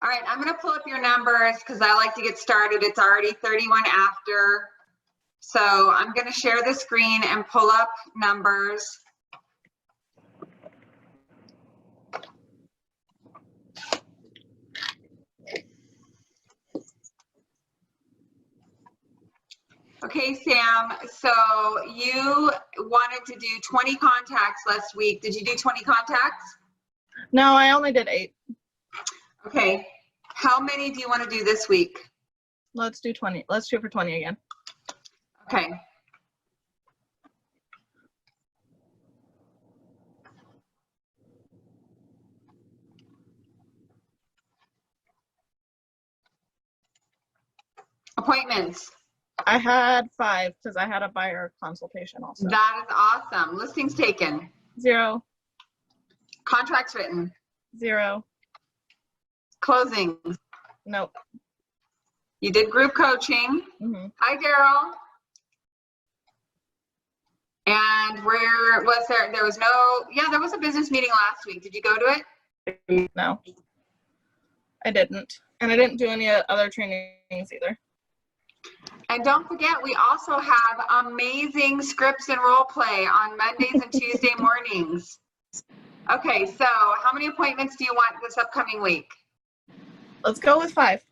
All right, I'm going to pull up your numbers because I like to get started. It's already 31 after. So I'm going to share the screen and pull up numbers. Okay, Sam, so you wanted to do 20 contacts last week. Did you do 20 contacts? No, I only did 8. Okay, how many do you want to do this week? Let's do 20. Let's shoot for 20 again. Okay. Appointments. I had 5 because I had a buyer consultation also. That is awesome. Listings taken. 0. Contracts written. 0. Closings. Nope. You did group coaching. Mm-hmm. Hi, Daryl. And where was there? There was no, yeah, there was a business meeting last week. Did you go to it? No, I didn't. And I didn't do any other trainings either. And don't forget, we also have amazing scripts and role play on Mondays and Tuesday mornings. Okay, so how many appointments do you want this upcoming week? Let's go with 5.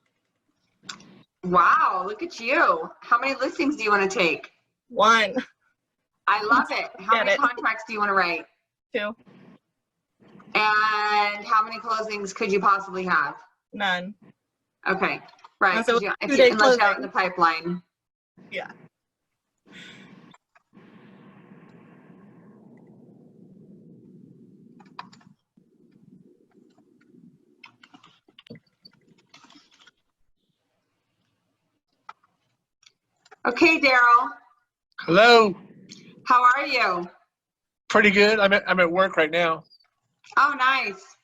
Wow, look at you. How many listings do you want to take? 1. I love it. How many contracts do you want to write? 2. And how many closings could you possibly have? None. Okay, right. So Unless you have it in the pipeline. Yeah. Okay, Daryl. Hello. How are you? Pretty good. I'm at work right now. Oh, nice.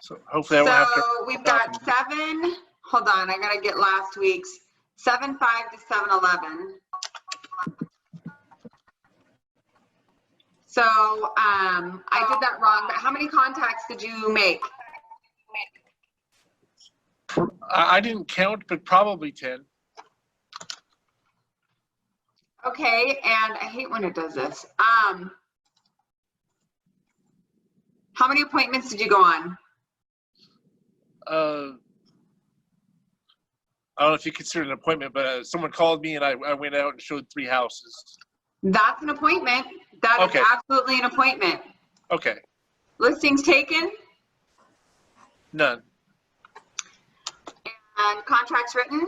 So hopefully I won't have to. So we've got 7. Hold on, I gotta get last week's 7-5 to 7-11. So I did that wrong. But how many contacts did you make? I didn't count, but probably 10. Okay, and I hate when it does this. How many appointments did you go on? I don't know if you consider it an appointment, but someone called me and I went out and showed 3 houses. That's an appointment. That Okay. is absolutely an appointment. Okay. Listings taken? None. And contracts written?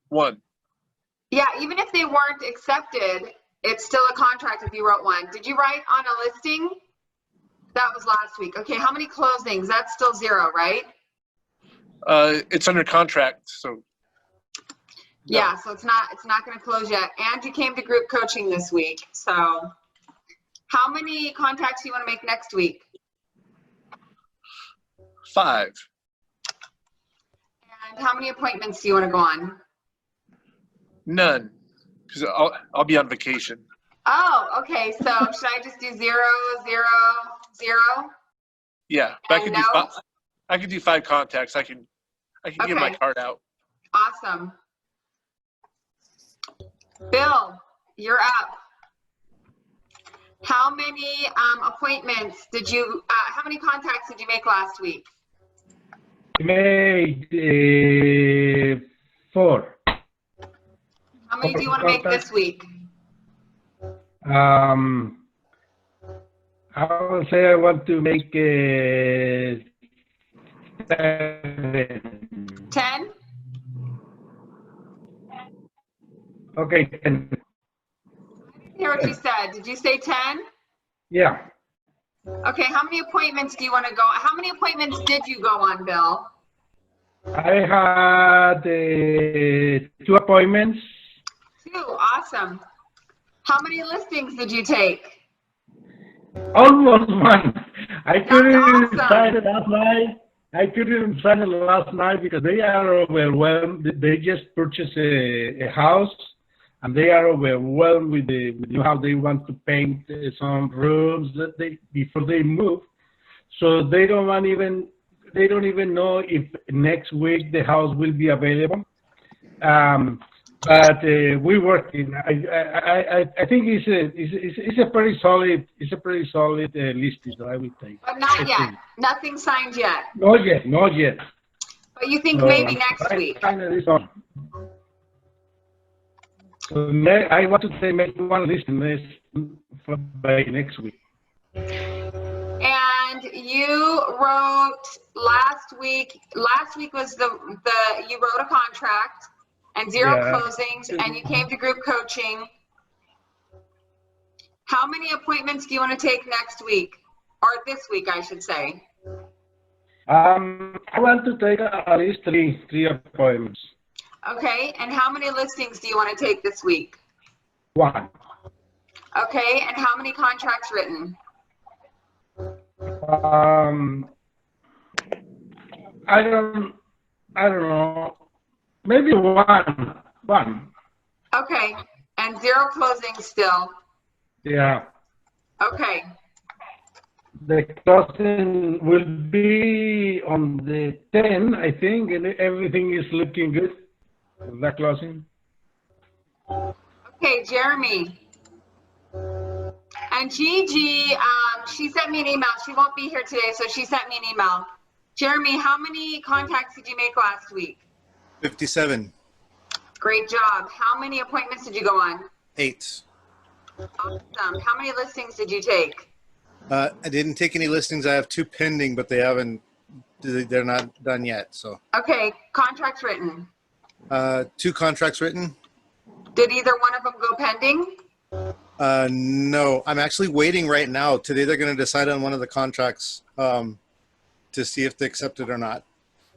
1. Yeah, even if they weren't accepted, it's still a contract if you wrote 1. Did you write on a listing? That was last week. Okay, how many closings? That's still 0, right? It's under contract, so. No. Yeah, so it's not going to close yet. And you came to group coaching this week. So how many contacts do you want to make next week? 5. And how many appointments do you want to go on? None, because I'll be on vacation. Oh, okay. So should I just do 0, 0, 0? Yeah, but And I can do 5 contacts. I can give my card out. Awesome. Bill, you're up. How many appointments did you, how many contacts did you make last week? Made 4. How many do you want to make this week? I would say I want to make 7. 10? Okay, 10. I didn't hear what you said. Did you say 10? Yeah. Okay, how many appointments do you want to go? How many appointments did you go on, Bill? I had 2 appointments. 2, awesome. How many listings did you take? Almost 1. I couldn't awesome. decide it last night. I couldn't decide it last night because they are overwhelmed. They just purchased a house, and they are overwhelmed with how they want to paint some rooms before they move. So they don't even know if next week the house will be available. But we're working. I think it's a pretty solid listing that I would take. But not yet. Nothing signed yet. Not yet. But you think maybe next week. Finally, so I want to say make one listing by next week. And you wrote last week was you wrote a contract and zero closings, and you came to group coaching. How many appointments do you want to take next week? Or this week, I should say. I want to take at least three appointments. Okay, and how many listings do you want to take this week? One. Okay, and how many contracts written? I don't know. Maybe one. Okay, and zero closings still. Yeah. Okay, The closing will be on the 10, I think, and everything is looking good. The closing. okay, Jeremy. And Gigi, she sent me an email. She won't be here today, so she sent me an email. Jeremy, how many contacts did you make last week? 57. Great job. How many appointments did you go on? 8. Awesome. How many listings did you take? I didn't take any listings. I have 2 pending, but they're not done yet. So Okay, contracts written. 2 contracts written. Did either one of them go pending? No, I'm actually waiting right now. Today they're going to decide on one of the contracts to see if they accept it or not.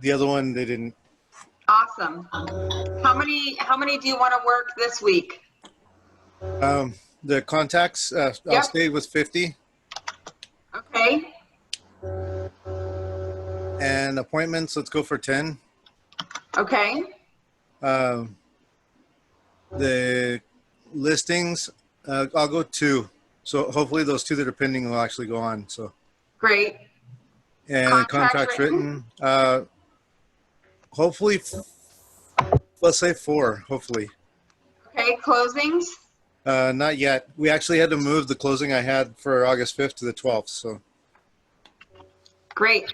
The other one, they didn't. Awesome. How many do you want to work this week? The contacts, I'll Yep. stay with 50. Okay. And appointments, let's go for 10. Okay. The listings, I'll go 2. So hopefully those 2 that are pending will actually go on. So, Great. and Contracts contracts written? written, hopefully, let's say 4, hopefully. Okay, closings? Not yet. We actually had to move the closing I had for August 5th to the 12th. So, Great.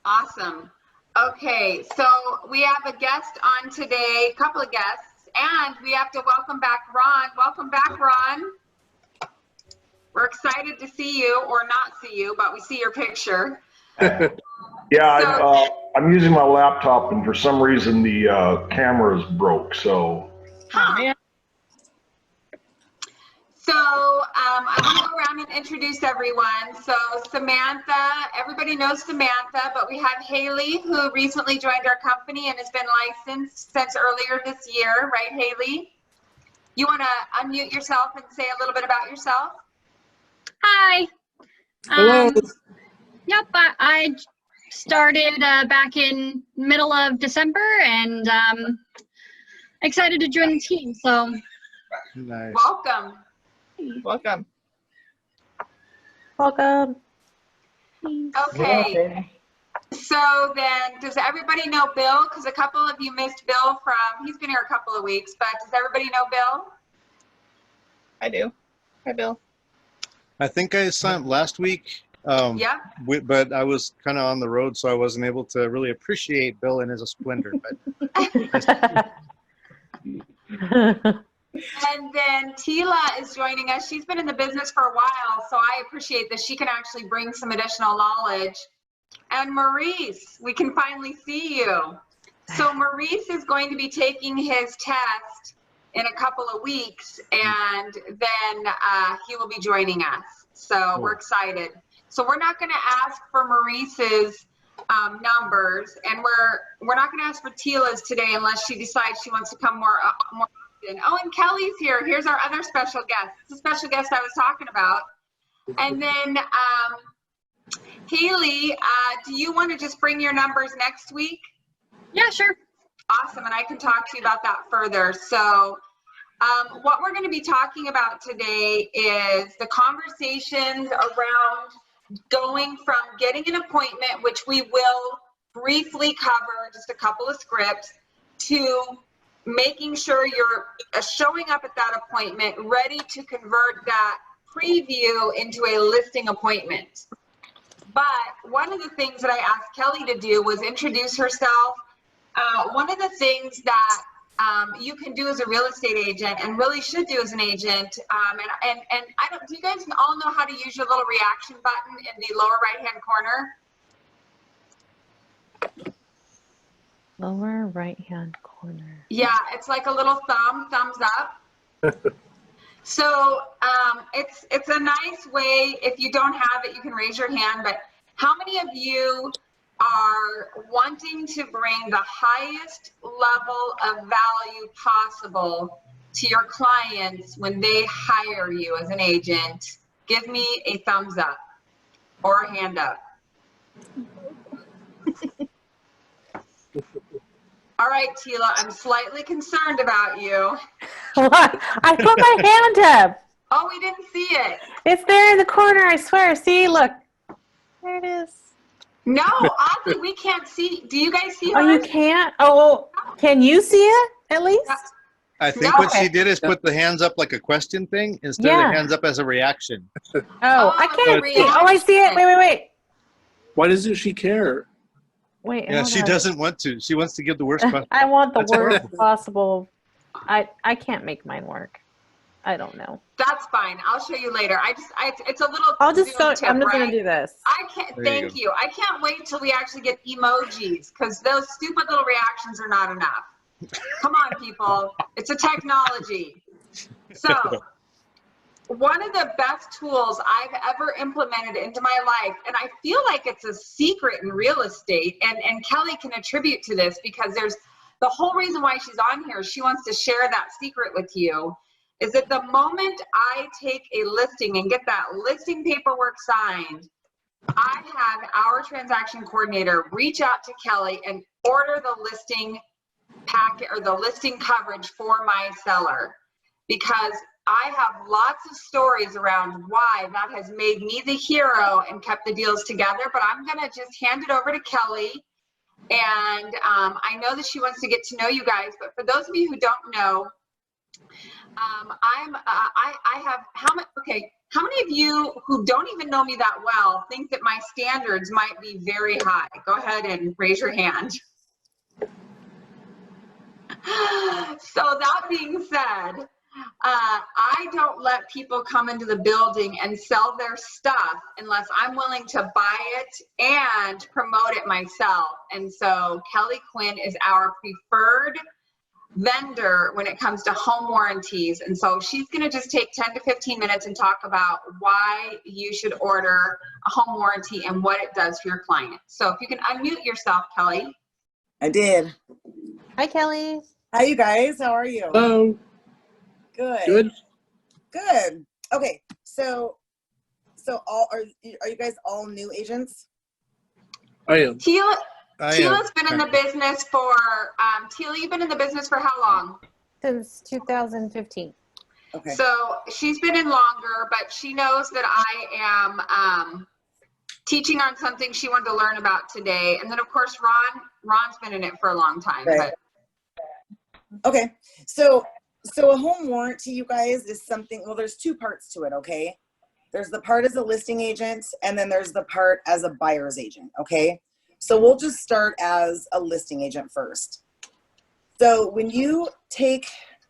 Awesome. Okay, so we have a guest on today, a couple of guests, and we have to welcome back Ron. Welcome back, Ron. We're excited to see you, or not see you, but we see your picture. Yeah, I'm using my laptop, and for some reason the camera is broke. So, Oh, man. So I want to go around and introduce everyone. So Samantha, everybody knows Samantha, but we have Haley, who recently joined our company and has been licensed since earlier this year, right, Haley? You want to unmute yourself and say a little bit about yourself? Hi. Hello. Yep, I started back in middle of December, and excited to join the team. So nice. Welcome. Welcome. Welcome. Okay. So then, does everybody know Bill? Because a couple of you missed Bill he's been here a couple of weeks, but does everybody know Bill? I do. Hi, Bill. I think I signed last week. Yep. But I was kind of on the road, so I wasn't able to really appreciate Bill in his splendor. But And then Tila is joining us. She's been in the business for a while, so I appreciate that she can actually bring some additional knowledge. And Maurice, we can finally see you. So Maurice is going to be taking his test in a couple of weeks, and then he will be joining us. So we're excited. So we're not going to ask for Maurice's numbers, and we're not going to ask for Tila's today unless she decides she wants to come more often. Oh, and Kelly's here. Here's our other special guest. It's a special guest I was talking about. And then Haley, do you want to just bring your numbers next week? yeah, sure. Awesome, and I can talk to you about that further. So what we're going to be talking about today is the conversations around going from getting an appointment, which we will briefly cover, just a couple of scripts, to making sure you're showing up at that appointment ready to convert that preview into a listing appointment. But one of the things that I asked Kelly to do was introduce herself. One of the things that you can do as a real estate agent and really should do as an agent, and I don't, do you guys all know how to use your little reaction button in the lower right-hand corner? Lower right-hand corner. Yeah, it's like a little thumbs up. So it's a nice way. If you don't have it, you can raise your hand. But how many of you are wanting to bring the highest level of value possible to your clients when they hire you as an agent? Give me a thumbs up or a hand up. All right, Tila, I'm slightly concerned about you. What? I put my hand up. Oh, we didn't see it. It's there in the corner, I swear. See, look. There it is. No, oddly, we can't see. Do you guys see Oh, you hers? can't? Oh, can you see it at least? I think No. what she did is put the hands up like a question thing instead of Yeah. the hands up as a reaction. Oh, I can't Oh, see. Oh, I see it. Wait. Why doesn't she care? Wait, Yeah, hold she on. doesn't want to. She wants to give the worst question. I want the That's her. worst possible. I can't make mine work. I don't know. That's fine. I'll show you later. It's a little. I'll just Zoom go. tip, I'm just right? gonna do this. I can't. There you Thank go. you. I can't wait till we actually get emojis because those stupid little reactions are not enough. Come on, people. It's a technology. So, one of the best tools I've ever implemented into my life, and I feel like it's a secret in real estate, and Kelly can attribute to this because there's the whole reason why she's on here. She wants to share that secret with you. Is that the moment I take a listing and get that listing paperwork signed, I have our transaction coordinator reach out to Kelly and order the listing packet or the listing coverage for my seller, because I have lots of stories around why that has made me the hero and kept the deals together. But I'm gonna just hand it over to Kelly. And I know that she wants to get to know you guys, but for those of you who don't know, I have how many of you who don't even know me that well think that my standards might be very high? Go ahead and raise your hand. So that being said, I don't let people come into the building and sell their stuff unless I'm willing to buy it and promote it myself. And so Kelly Quinn is our preferred vendor when it comes to home warranties. And so she's going to just take 10 to 15 minutes and talk about why you should order a home warranty and what it does for your client. So if you can unmute yourself, Kelly. I did. Hi, Kelly. Hi, you guys. How are you? Hello. Good. Good. Good. Okay. So are you guys all new agents? I am. Tila's been in the business for, Tila, you've been in the business for how long? Since 2015. Okay. So she's been in longer, but she knows that I am teaching on something she wanted to learn about today. And then of course, Ron's been in it for a long time. Right. Okay. So a home warranty, you guys, is something, well, there's two parts to it, okay? There's the part as a listing agent, and then there's the part as a buyer's agent, okay? So we'll just start as a listing agent first. So when you take...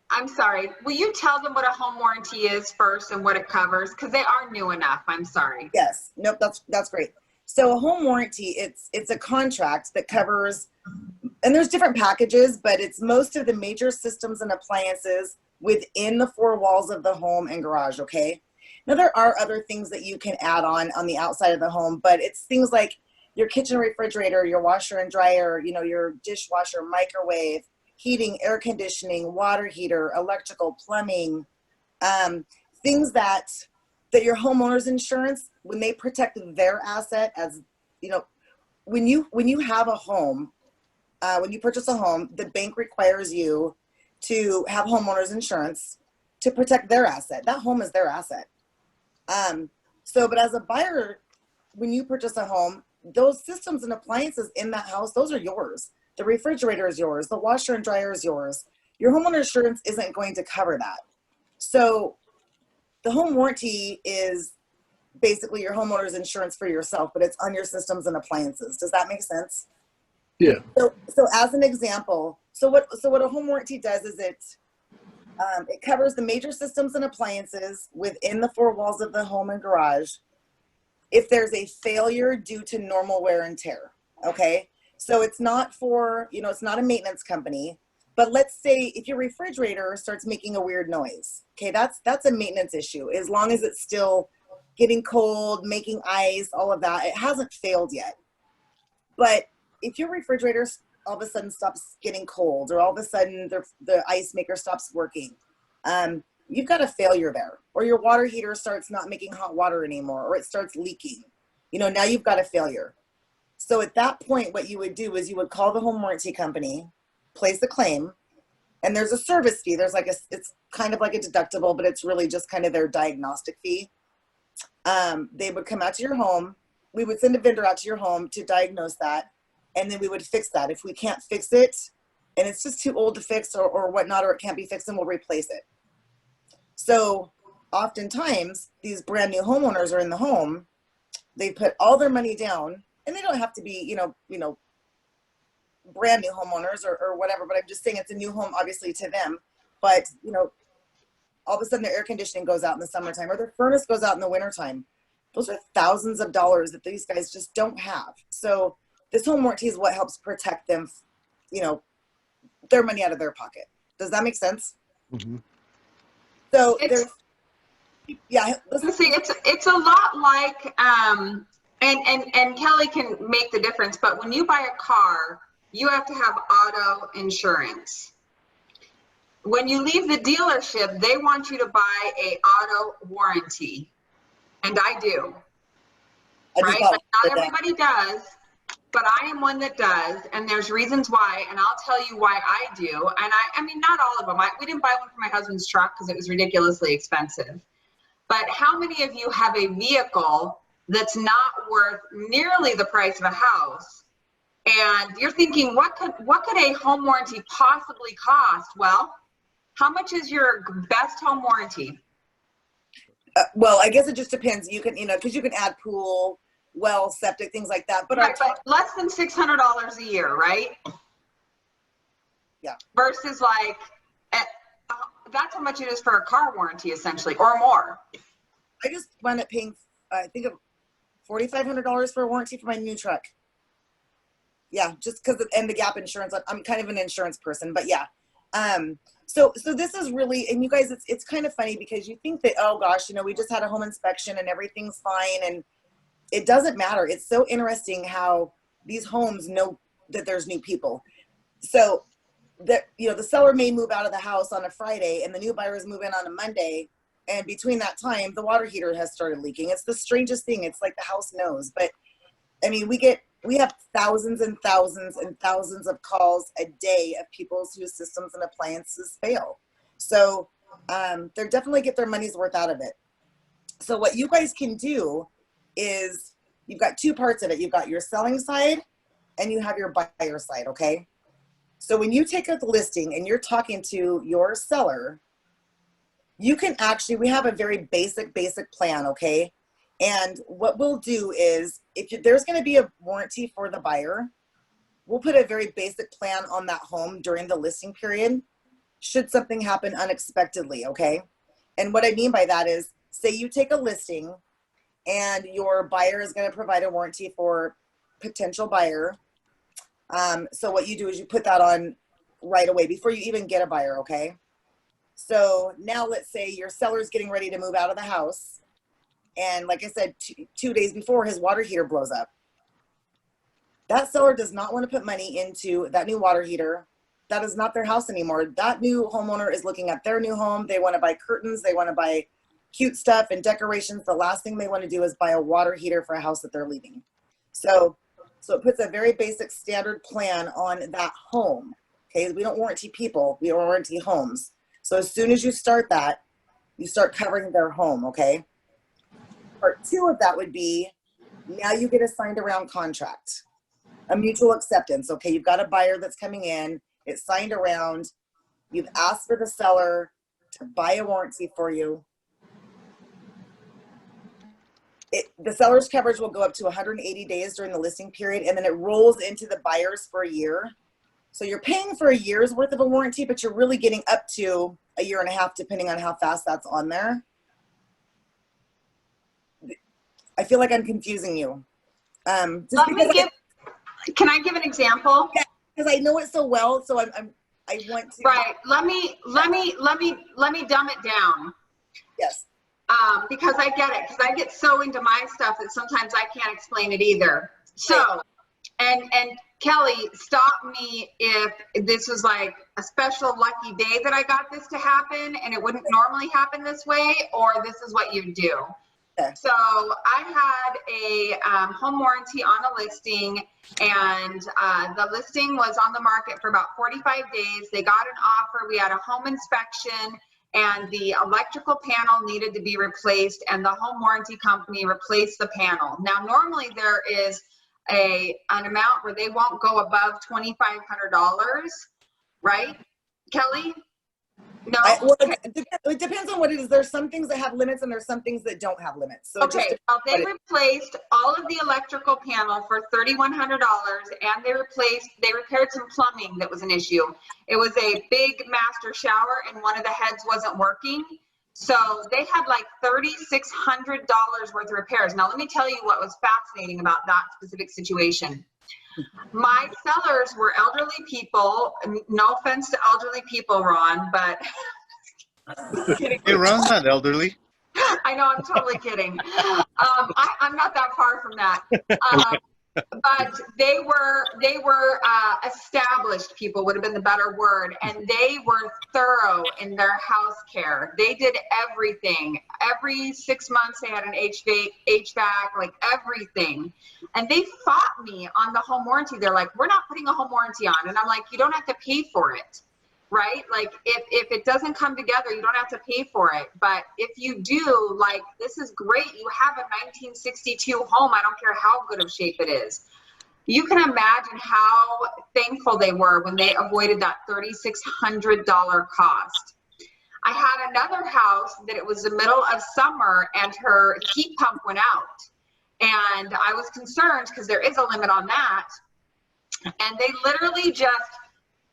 I'm sorry, will you tell them what a home warranty is first and what it covers? Because they are new enough, I'm sorry. Yes, nope, that's great. So a home warranty, it's a contract that covers, and there's different packages, but it's most of the major systems and appliances within the four walls of the home and garage, okay? Now there are other things that you can add on the outside of the home, but it's things like your kitchen refrigerator, your washer and dryer, you know, your dishwasher, microwave, heating, air conditioning, water heater, electrical, plumbing, things that your homeowner's insurance, when they protect their asset, as you know, when you have a home, when you purchase a home, the bank requires you to have homeowner's insurance to protect their asset. That home is their asset. But as a buyer, when you purchase a home, those systems and appliances in that house, those are yours. The refrigerator is yours. The washer and dryer is yours. Your homeowner insurance isn't going to cover that. So the home warranty is basically your homeowner's insurance for yourself, but it's on your systems and appliances. Does that make sense? Yeah. So as an example, so what a home warranty does is it covers the major systems and appliances within the four walls of the home and garage if there's a failure due to normal wear and tear. Okay. So it's not for, it's not a maintenance company, but let's say if your refrigerator starts making a weird noise, okay, that's a maintenance issue. As long as it's still getting cold, making ice, all of that, it hasn't failed yet. But if your refrigerator all of a sudden stops getting cold, or all of a sudden the ice maker stops working, you've got a failure there. Or your water heater starts not making hot water anymore, or it starts leaking. Now you've got a failure. So at that point, what you would do is you would call the home warranty company, place a claim, and there's a service fee. There's it's kind of like a deductible, but it's really just kind of their diagnostic fee. They would come out to your home. We would send a vendor out to your home to diagnose that, and then we would fix that. If we can't fix it, and it's just too old to fix or whatnot, or it can't be fixed, then we'll replace it. So oftentimes, these brand new homeowners are in the home. They put all their money down, and they don't have to be, brand new homeowners or whatever, but I'm just saying it's a new home, obviously, to them. But, all of a sudden their air conditioning goes out in the summertime, or their furnace goes out in the wintertime. Those are thousands of dollars that these guys just don't have. So this home warranty is what helps protect them, their money out of their pocket. Does that make sense? Mm-hmm. So It's, it's a lot like, and Kelly can make the difference, but when you buy a car, you have to have auto insurance. When you leave the dealership, they want you to buy a auto warranty. And I do. Right? But not everybody does, but I am one that does. And there's reasons why, and I'll tell you why I do. And I mean, not all of them. We didn't buy one for my husband's truck because it was ridiculously expensive. But how many of you have a vehicle that's not worth nearly the price of a house? And you're thinking, what could a home warranty possibly cost? Well, how much is your best home warranty? Well, I guess it just depends. You can, because you can add pool, well, septic, things like that. But, right, but less than $600 a year, right? Yeah. Versus that's how much it is for a car warranty, essentially, or more. I just wound up paying, I think, $4,500 for a warranty for my new truck. Yeah, just because, and the gap insurance. I'm kind of an insurance person, but yeah. So this is really, and you guys, it's kind of funny because you think that, oh gosh, we just had a home inspection and everything's fine, and it doesn't matter. It's so interesting how these homes know that there's new people. So that, the seller may move out of the house on a Friday and the new buyers move in on a Monday. And between that time, the water heater has started leaking. It's the strangest thing. It's like the house knows. But I mean, we have thousands and thousands and thousands of calls a day of people whose systems and appliances fail. So they definitely get their money's worth out of it. So what you guys can do is you've got two parts of it. You've got your selling side and you have your buyer side, okay? So when you take out the listing and you're talking to your seller, you can actually, we have a very basic plan, okay? And what we'll do is, there's going to be a warranty for the buyer, we'll put a very basic plan on that home during the listing period, should something happen unexpectedly, okay? And what I mean by that is, say you take a listing and your buyer is going to provide a warranty for potential buyer. So what you do is you put that on right away before you even get a buyer, okay? So now let's say your seller's getting ready to move out of the house. And like I said, 2 days before, his water heater blows up. That seller does not want to put money into that new water heater. That is not their house anymore. That new homeowner is looking at their new home. They want to buy curtains. They want to buy cute stuff and decorations. The last thing they want to do is buy a water heater for a house that they're leaving. So it puts a very basic standard plan on that home. Okay, we don't warranty people, we warranty homes. So as soon as you start that, you start covering their home, okay? Part two of that would be Now you get a signed around contract, a mutual acceptance. Okay, you've got a buyer that's coming in, it's signed around, you've asked for the seller to buy a warranty for you. The seller's coverage will go up to 180 days during the listing period, and then it rolls into the buyer's for a year. So you're paying for a year's worth of a warranty, but you're really getting up to a year and a half, depending on how fast that's on there. I feel like I'm confusing you. Can I give an example? Because I know it so well, so I want to. Right. Let me dumb it down. Yes. Because I get it, because I get so into my stuff that sometimes I can't explain it either. So, and Kelly, stop me if this was like a special lucky day that I got this to happen and it wouldn't normally happen this way, or this is what you do. Okay. So I had a home warranty on a listing, and the listing was on the market for about 45 days. They got an offer. We had a home inspection, and the electrical panel needed to be replaced, and the home warranty company replaced the panel. Now, normally there is an amount where they won't go above $2,500, right, Kelly? No. It depends on what it is. There's some things that have limits, and there's some things that don't have limits. So okay, well, they replaced all of the electrical panel for $3,100, and they repaired some plumbing that was an issue. It was a big master shower, and one of the heads wasn't working. So they had like $3,600 worth of repairs. Now, let me tell you what was fascinating about that specific situation. My sellers were elderly people. No offense to elderly people, Ron, but Hey, Ron's not elderly. I know, I'm totally kidding. I'm not that far from that. But they were established people, would have been the better word, and they were thorough in their house care. They did everything. Every 6 months they had an HVAC, like everything. And they fought me on the home warranty. They're like, we're not putting a home warranty on. And I'm like, you don't have to pay for it, right? Like if it doesn't come together, you don't have to pay for it. But if you do, like, this is great. You have a 1962 home. I don't care how good of shape it is. You can imagine how thankful they were when they avoided that $3,600 cost. I had another house that it was the middle of summer and her heat pump went out. And I was concerned because there is a limit on that. And they literally just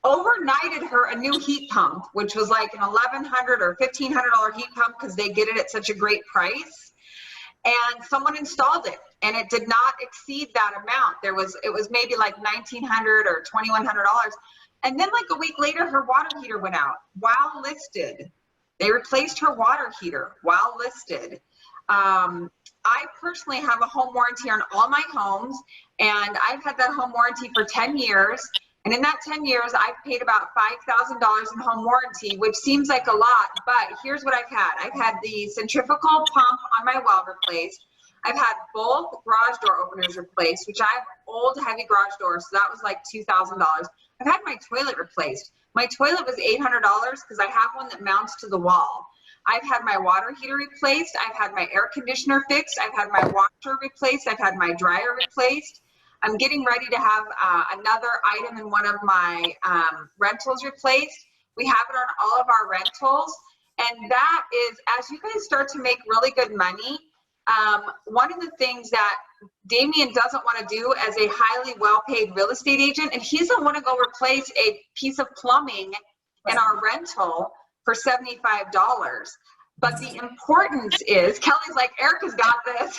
overnighted her a new heat pump, which was like an $1,100 or $1,500 heat pump because they get it at such a great price. And someone installed it, and it did not exceed that amount. It was maybe like $1,900 or $2,100. And then like a week later, her water heater went out while listed. They replaced her water heater while listed. I personally have a home warranty on all my homes, and I've had that home warranty for 10 years. And in that 10 years, I've paid about $5,000 in home warranty, which seems like a lot, but here's what I've had. I've had the centrifugal pump on my well replaced. I've had both garage door openers replaced, which I have old heavy garage doors, so that was like $2,000. I've had my toilet replaced. My toilet was $800 because I have one that mounts to the wall. I've had my water heater replaced. I've had my air conditioner fixed. I've had my washer replaced. I've had my dryer replaced. I'm getting ready to have another item in one of my rentals replaced. We have it on all of our rentals. And that is, as you guys start to make really good money, one of the things that Damien doesn't want to do as a highly well-paid real estate agent, and he doesn't want to go replace a piece of plumbing in our rental for $75. But the importance is, Kelly's like, Erica's got this.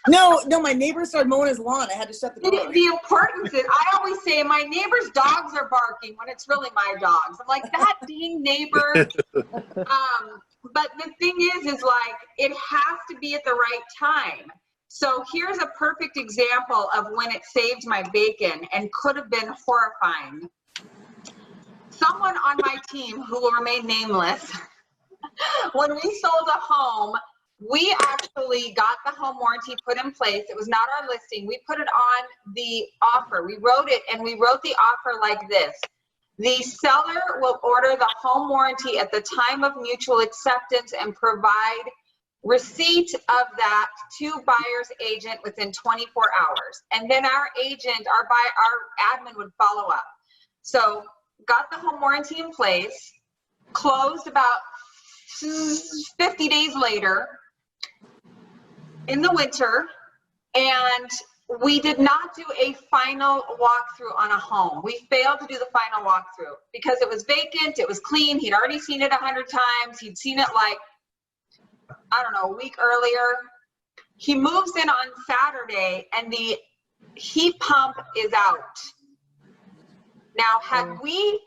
No, my neighbor started mowing his lawn. I had to shut the door. The importance is, I always say my neighbor's dogs are barking when it's really my dogs. I'm like, that dang neighbor. But the thing is like, it has to be at the right time. So here's a perfect example of when it saved my bacon and could have been horrifying. Someone on my team who will remain nameless, when we sold a home, we actually got the home warranty put in place. It was not our listing. We put it on the offer. We wrote it, and we wrote the offer like this. The seller will order the home warranty at the time of mutual acceptance and provide receipt of that to buyer's agent within 24 hours. And then our agent, our admin would follow up. So got the home warranty in place, closed about 50 days later in the winter, and we did not do a final walkthrough on a home. We failed to do the final walkthrough because it was vacant, it was clean, he'd already seen it 100 times, he'd seen it like, I don't know, a week earlier. He moves in on Saturday and the heat pump is out. Now, had we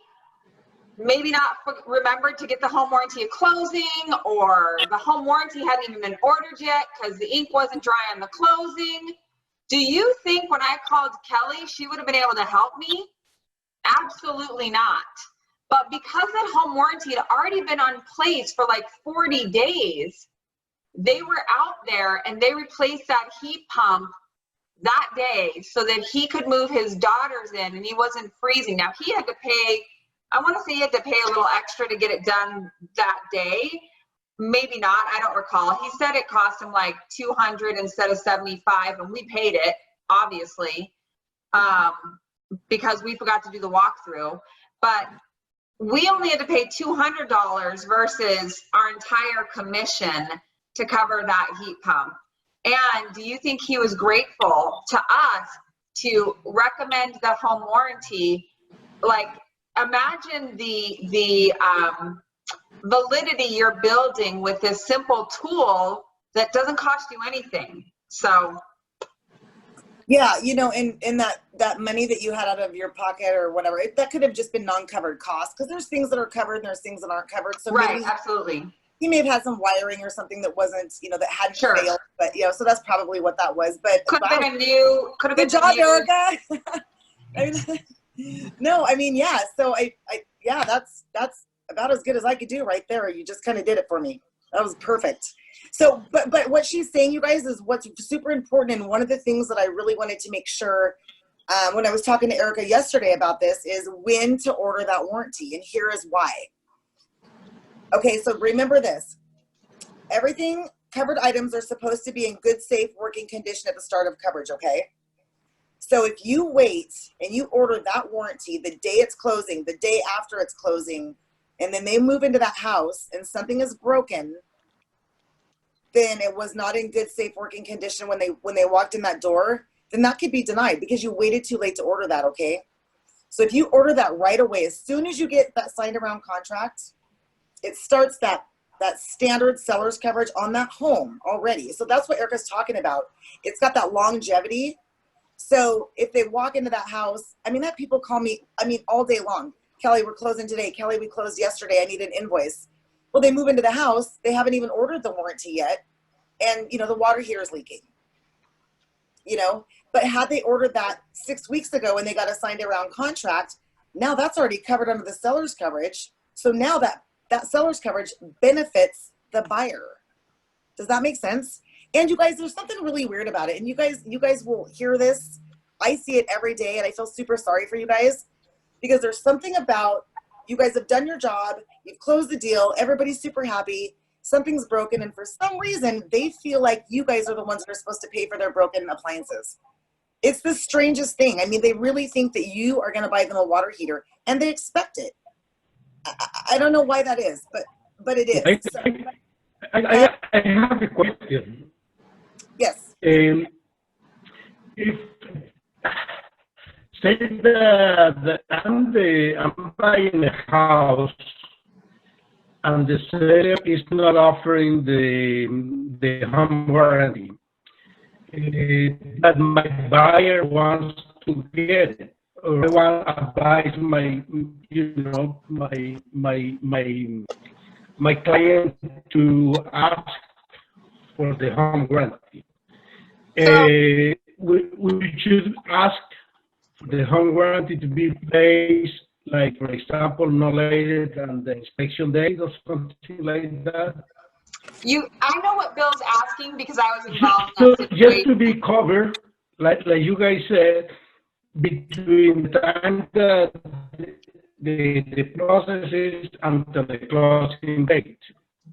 maybe not remembered to get the home warranty at closing, or the home warranty hadn't even been ordered yet because the ink wasn't dry on the closing, do you think when I called Kelly, she would have been able to help me? Absolutely not. But because that home warranty had already been on place for like 40 days, they were out there and they replaced that heat pump that day so that he could move his daughters in and he wasn't freezing. Now, he had to pay, I want to say he had to pay a little extra to get it done that day. Maybe not, I don't recall. He said it cost him like $200 instead of $75, and we paid it, obviously, because we forgot to do the walkthrough. But we only had to pay $200 versus our entire commission to cover that heat pump. And do you think he was grateful to us to recommend the home warranty? Like, imagine the validity you're building with this simple tool that doesn't cost you anything. So yeah, you know, in that money that you had out of your pocket or whatever, that could have just been non-covered costs, because there's things that are covered and there's things that aren't covered. So right, maybe absolutely. he may have had some wiring or something that wasn't, you know, that hadn't Sure. failed, but you know, so that's probably what that was. But Could have been a new, could have been good job, new. Erica. I mean, no, I mean, yeah. So yeah, that's about as good as I could do right there. You just kind of did it for me. That was perfect. So, but what she's saying, you guys, is what's super important. And one of the things that I really wanted to make sure when I was talking to Erica yesterday about this is when to order that warranty. And here is why. Okay, so remember this. Everything, covered items are supposed to be in good, safe working condition at the start of coverage, okay? So if you wait and you order that warranty the day it's closing, the day after it's closing, and then they move into that house and something is broken, then it was not in good, safe working condition when they walked in that door, then that could be denied because you waited too late to order that, okay? So if you order that right away, as soon as you get that signed around contract, it starts that standard seller's coverage on that home already. So that's what Erica's talking about. It's got that longevity. So if they walk into that house, I mean, that people call me, I mean, all day long. Kelly, we're closing today. Kelly, we closed yesterday. I need an invoice. Well, they move into the house. They haven't even ordered the warranty yet. And, you know, the water heater is leaking. You know, but had they ordered that 6 weeks ago and they got a signed around contract, now that's already covered under the seller's coverage. So now that seller's coverage benefits the buyer. Does that make sense? And you guys, there's something really weird about it. And you guys will hear this. I see it every day and I feel super sorry for you guys because there's something about, you guys have done your job. You've closed the deal. Everybody's super happy. Something's broken. And for some reason, they feel like you guys are the ones that are supposed to pay for their broken appliances. It's the strangest thing. I mean, they really think that you are going to buy them a water heater and they expect it. I don't know why that is, but it is. I have a question. Yes. If say that I'm buying a house and the seller is not offering the home warranty, that my buyer wants to get it, or I want to advise my client to ask for the home warranty. We should ask for the home warranty to be placed, like, for example, no later than the inspection date or something like that. I know what Bill's asking because I was involved in So that situation. just to be covered, like you guys said, between the time that the process is until the closing date.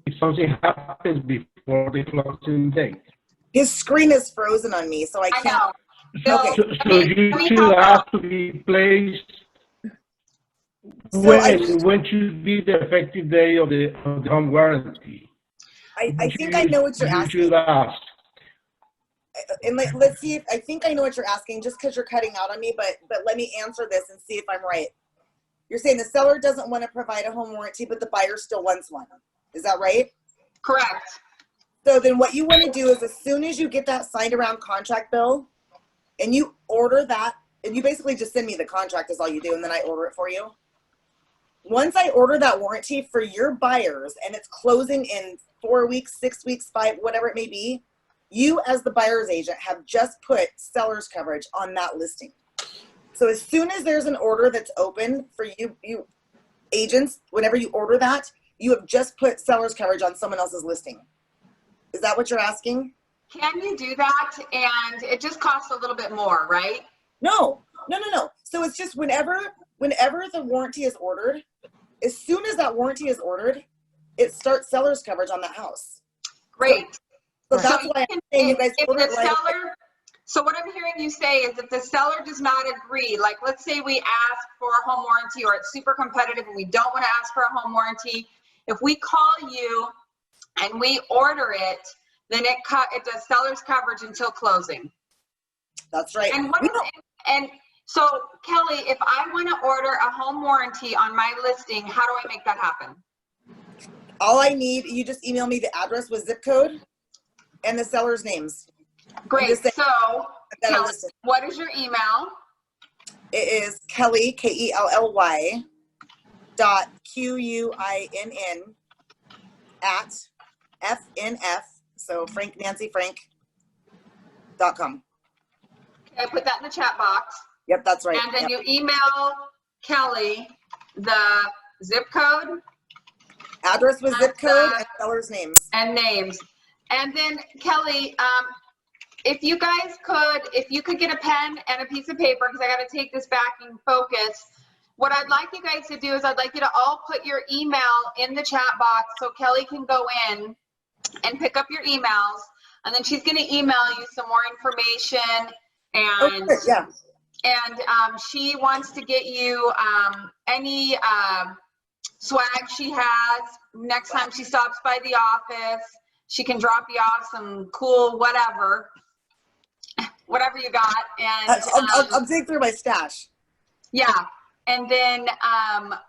If something happens before before the closing date. His screen is frozen on me, so I I can't. know. So, Okay. So let me you should help out. have to be placed, So when should be the effective day of the home warranty? I think I know what you're You asking. should ask. And let's see if I think I know what you're asking, just because you're cutting out on me, but let me answer this and see if I'm right. You're saying the seller doesn't want to provide a home warranty, but the buyer still wants one. Is that right? Correct. So then what you want to do is, as soon as you get that signed around contract bill and you order that, and you basically just send me the contract is all you do, and then I order it for you. Once I order that warranty for your buyers and it's closing in 4 weeks, 6 weeks, 5, whatever it may be, you as the buyer's agent have just put seller's coverage on that listing. So as soon as there's an order that's open for you agents, whenever you order that, you have just put seller's coverage on someone else's listing. Is that what you're asking? Can you do that? And it just costs a little bit more, right? No. So it's just whenever the warranty is ordered, as soon as that warranty is ordered, it starts seller's coverage on that house. Great. So that's why I'm saying you guys if order the it right away. seller, so what I'm hearing you say is if the seller does not agree, like let's say we ask for a home warranty or it's super competitive and we don't want to ask for a home warranty, if we call you and we order it, then it does seller's coverage until closing. That's right. And so Kelly, if I want to order a home warranty on my listing, how do I make that happen? All I need, you just email me the address with zip code and the seller's names. Great. Say, so Kelly, what is your email? It is Kelly, Kelly .QUINN at FNF, so Frank Nancy Frank.com. Okay, I put that in the chat box. Yep, that's right. And then you email Kelly the zip code, address with zip code, and seller's names. And names. And then Kelly, if you guys could, if you could get a pen and a piece of paper, because I got to take this back and focus. What I'd like you guys to do is I'd like you to all put your email in the chat box so Kelly can go in and pick up your emails. And then she's going to email you some more information. And she wants to get you any swag she has. Next time she stops by the office, she can drop you off some cool whatever you got. And I'll dig through my stash. Yeah. And then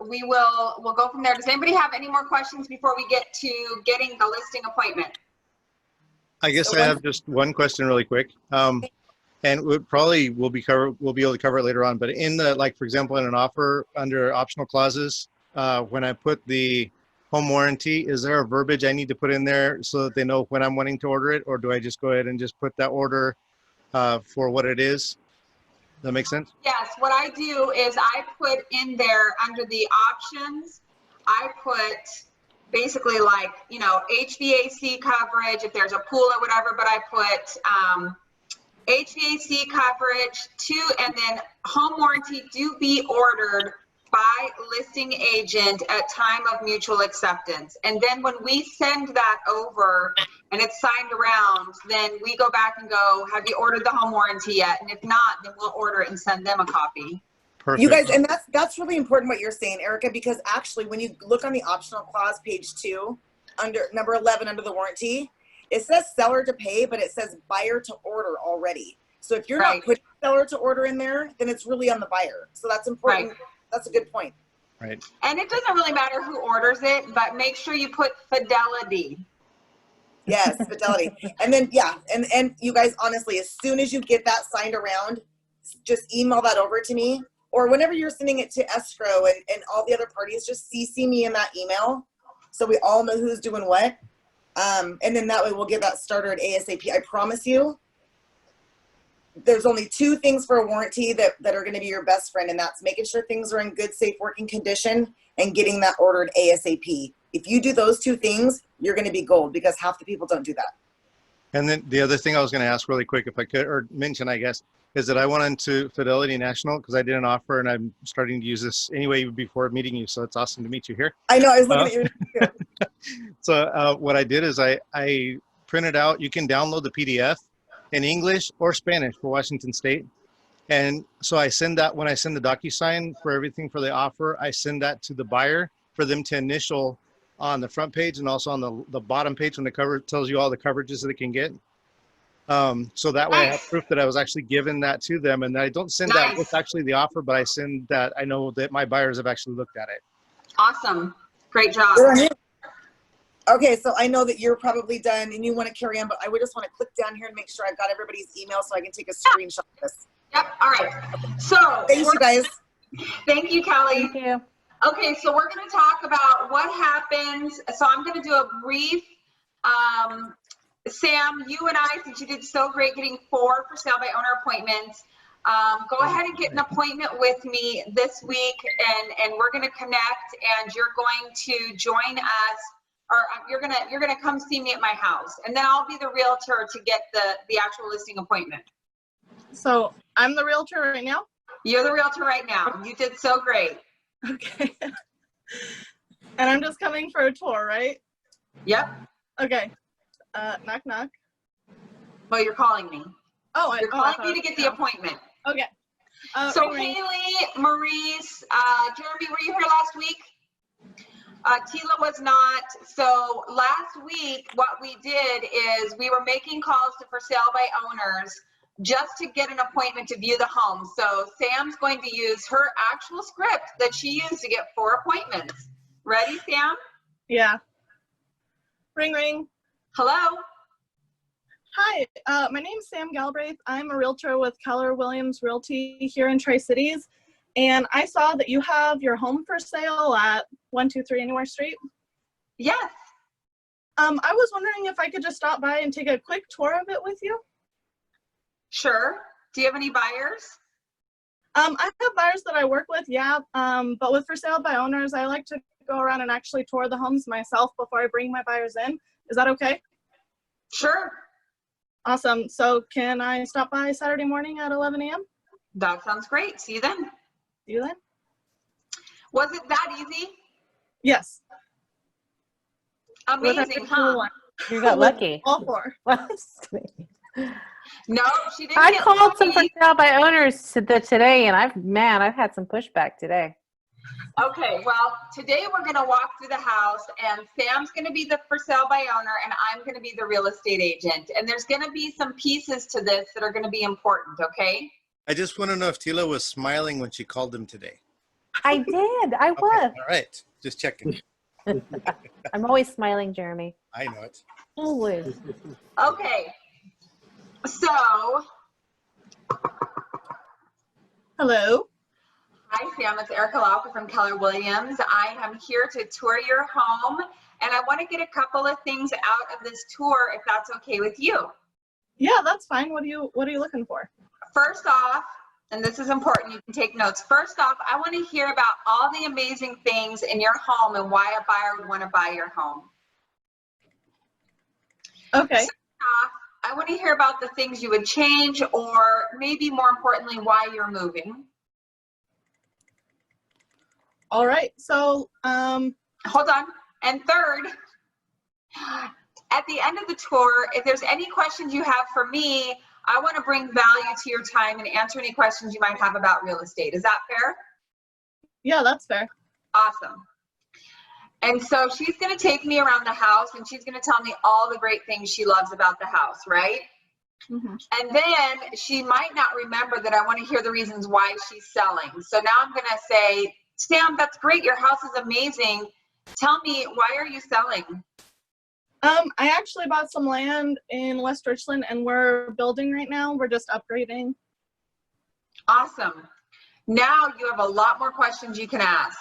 we'll go from there. Does anybody have any more questions before we get to getting the listing appointment? I guess I have just one question really quick. And we'll be able to cover it later on, but in the, like, for example, in an offer under optional clauses, when I put the home warranty, is there a verbiage I need to put in there so that they know when I'm wanting to order it, or do I just go ahead and just put that order for what it is? Does that make sense? Yes, what I do is I put in there under the options, I put basically like, you know, HVAC coverage, if there's a pool or whatever, but I put HVAC coverage too, and then home warranty do be ordered by listing agent at time of mutual acceptance. And then when we send that over and it's signed around, then we go back and go, have you ordered the home warranty yet? And if not, then we'll order it and send them a copy. Perfect. You guys, and that's really important what you're saying, Erica, because actually when you look on the optional clause, page 2, under number 11, under the warranty, it says seller to pay, but it says buyer to order already. So if you're not putting seller to order in there, then it's really on the buyer. So that's important. Right. That's a good point. Right. And it doesn't really matter who orders it, but make sure you put fidelity. Yes, fidelity. And then, yeah, and you guys, honestly, as soon as you get that signed around, just email that over to me. Or whenever you're sending it to escrow and all the other parties, just CC me in that email so we all know who's doing what. And then that way we'll get that started ASAP. I promise you, there's only 2 things for a warranty that are going to be your best friend, and that's making sure things are in good, safe working condition and getting that ordered ASAP. If you do those 2 things, you're going to be gold, because half the people don't do that. And then the other thing I was going to ask really quick, if I could, or mention, I guess, is that I went into Fidelity National because I did an offer and I'm starting to use this anyway before meeting you. So it's awesome to meet you here. I know, I was looking at your. So what I did is I printed out, you can download the PDF in English or Spanish for Washington State. And so I send that, when I send the DocuSign for everything for the offer, I send that to the buyer for them to initial on the front page and also on the bottom page when the cover tells you all the coverages that it can get. So that way I have proof that I was actually given that to them, and I don't send that with actually the offer, but I send that I know that my buyers have actually looked at it. Awesome. Great job. Okay, so I know that you're probably done and you want to carry on, but I would just want to click down here and make sure I've got everybody's email so I can take a screenshot of this. Yep. All right. So Thanks, you guys. Thank you, Kelly. Thank you. Okay, so we're going to talk about what happens. So I'm going to do a brief, Sam, you and I, since you did so great getting 4 for sale by owner appointments, go ahead and get an appointment with me this week, and we're going to connect, and you're going to join us, or you're gonna come see me at my house, and then I'll be the realtor to get the actual listing appointment. So I'm the realtor right now? You're the realtor right now. You did so great. Okay. And I'm just coming for a tour, right? Yep. Okay. Knock, knock. Well, you're calling me. Oh, You're calling me to get the appointment. Okay. So ring, ring. Haley, Maurice, Jeremy, were you here last week? Tila was not. So last week, what we did is we were making calls to for sale by owners just to get an appointment to view the home. So Sam's going to use her actual script that she used to get 4 appointments. Ready, Sam? Yeah. Ring, ring. Hello? Hi, my name is Sam Galbraith. I'm a realtor with Keller Williams Realty here in Tri-Cities. And I saw that you have your home for sale at 123 Anywhere Street. Yes. I was wondering if I could just stop by and take a quick tour of it with you. Sure. Do you have any buyers? I have buyers that I work with, yeah. But with for sale by owners, I like to go around and actually tour the homes myself before I bring my buyers in. Is that okay? Sure. Awesome. So can I stop by Saturday morning at 11 a.m.? That sounds great. See you then. See you then. Was it that easy? Yes. Amazing, huh? You got lucky. All 4. No, she didn't. I get called some for lucky. sale by owners today, and I've had some pushback today. Okay, well, today we're going to walk through the house, and Sam's going to be the for sale by owner, and I'm going to be the real estate agent. And there's going to be some pieces to this that are going to be important, okay? I just want to know if Tila was smiling when she called them today. I did. I Okay, was. all right, just checking. I'm always smiling, Jeremy. I know it. Always. Okay, so, Hello. hi Sam, it's Erica Laufer from Keller Williams. I am here to tour your home, and I want to get a couple of things out of this tour, if that's okay with you. Yeah, that's fine. What are you looking for? First off, and this is important, you can take notes. First off, I want to hear about all the amazing things in your home and why a buyer would want to buy your home. Okay. Second off, I want to hear about the things you would change, or maybe more importantly, why you're moving. All right. So, Hold on. And third, at the end of the tour, if there's any questions you have for me, I want to bring value to your time and answer any questions you might have about real estate. Is that fair? yeah, that's fair. Awesome. And so she's going to take me around the house, and she's going to tell me all the great things she loves about the house, right? Mm-hmm. And then she might not remember that I want to hear the reasons why she's selling. So now I'm going to say, Sam, that's great. Your house is amazing. Tell me, why are you selling? I actually bought some land in West Richland, and we're building right now. We're just upgrading. Awesome. Now you have a lot more questions you can ask.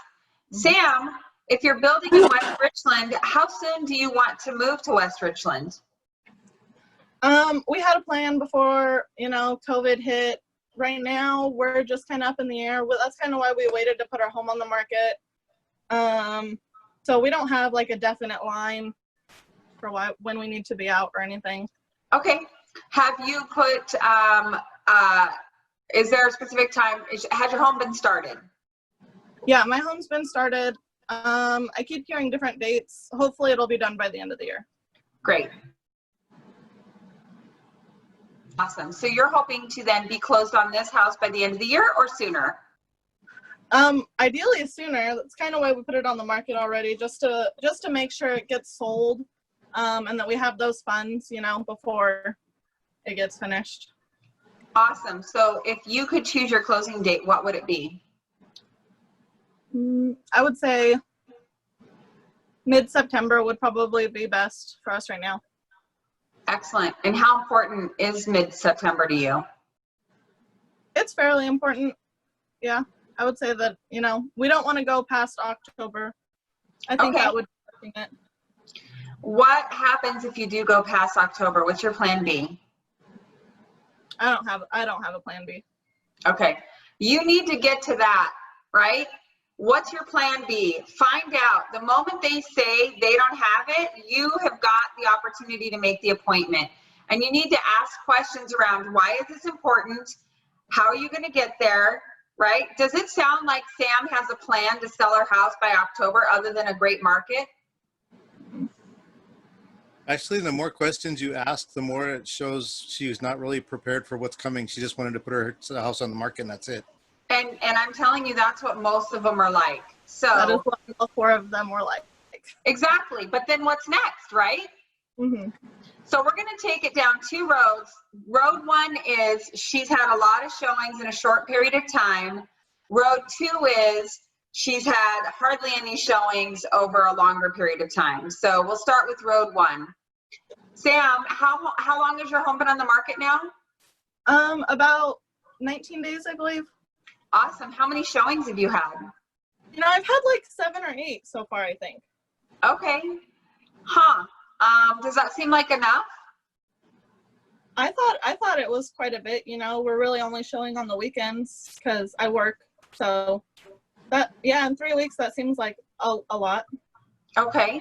Sam, if you're building in West Richland, how soon do you want to move to West Richland? We had a plan before, COVID hit. Right now, we're just kind of up in the air. Well, that's kind of why we waited to put our home on the market. So we don't have like a definite line for when we need to be out or anything. Okay. Have you put, is there a specific time? Has your home been started? Yeah, my home's been started. I keep hearing different dates. Hopefully it'll be done by the end of the year. Great. Awesome. So you're hoping to then be closed on this house by the end of the year or sooner? Ideally sooner. That's kind of why we put it on the market already, just to make sure it gets sold, and that we have those funds, you know, before it gets finished. Awesome. So if you could choose your closing date, what would it be? I would say mid-September would probably be best for us right now. Excellent. And how important is mid-September to you? It's fairly important. Yeah, I would say that, you know, we don't want to go past October. I think Okay. that would be it. What happens if you do go past October? What's your plan B? I don't have a plan B. Okay. You need to get to that, right? What's your plan B? Find out. The moment they say they don't have it, you have got the opportunity to make the appointment. And you need to ask questions around, why is this important? How are you going to get there, right? Does it sound like Sam has a plan to sell her house by October other than a great market? Actually, the more questions you ask, the more it shows she's not really prepared for what's coming. She just wanted to put her house on the market and that's it. And I'm telling you, that's what most of them are like. That is So what all 4 of them were like. exactly. But then what's next, right? Mm-hmm. So we're going to take it down 2 roads. Road 1 is she's had a lot of showings in a short period of time. Road 2 is she's had hardly any showings over a longer period of time. So we'll start with road 1. Sam, how long has your home been on the market now? About 19 days, I believe. Awesome. How many showings have you had? You know, I've had like 7 or 8 so far, I think. Okay. Huh. Does that seem like enough? I thought it was quite a bit. You know, we're really only showing on the weekends because I work. So that, yeah, in 3 weeks, that seems like a lot. Okay.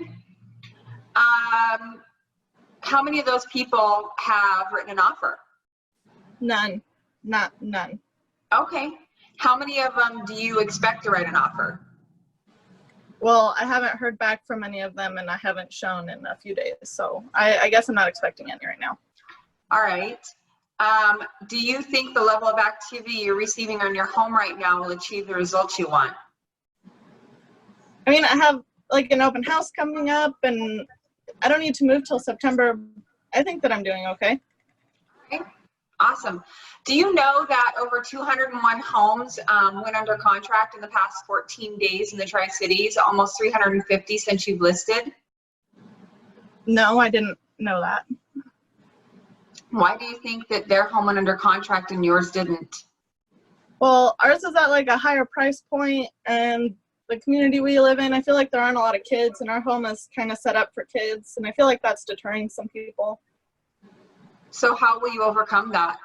How many of those people have written an offer? None. Not none. Okay. How many of them do you expect to write an offer? Well, I haven't heard back from any of them, and I haven't shown in a few days. So I guess I'm not expecting any right now. All right. Do you think the level of activity you're receiving on your home right now will achieve the results you want? I mean, I have like an open house coming up, and I don't need to move till September. I think that I'm doing okay. Okay. Awesome. Do you know that over 201 homes went under contract in the past 14 days in the Tri-Cities, almost 350 since you've listed? No, I didn't know that. Why do you think that their home went under contract and yours didn't? Well, ours is at like a higher price point, and the community we live in, I feel like there aren't a lot of kids, and our home is kind of set up for kids, and I feel like that's deterring some people. So how will you overcome that?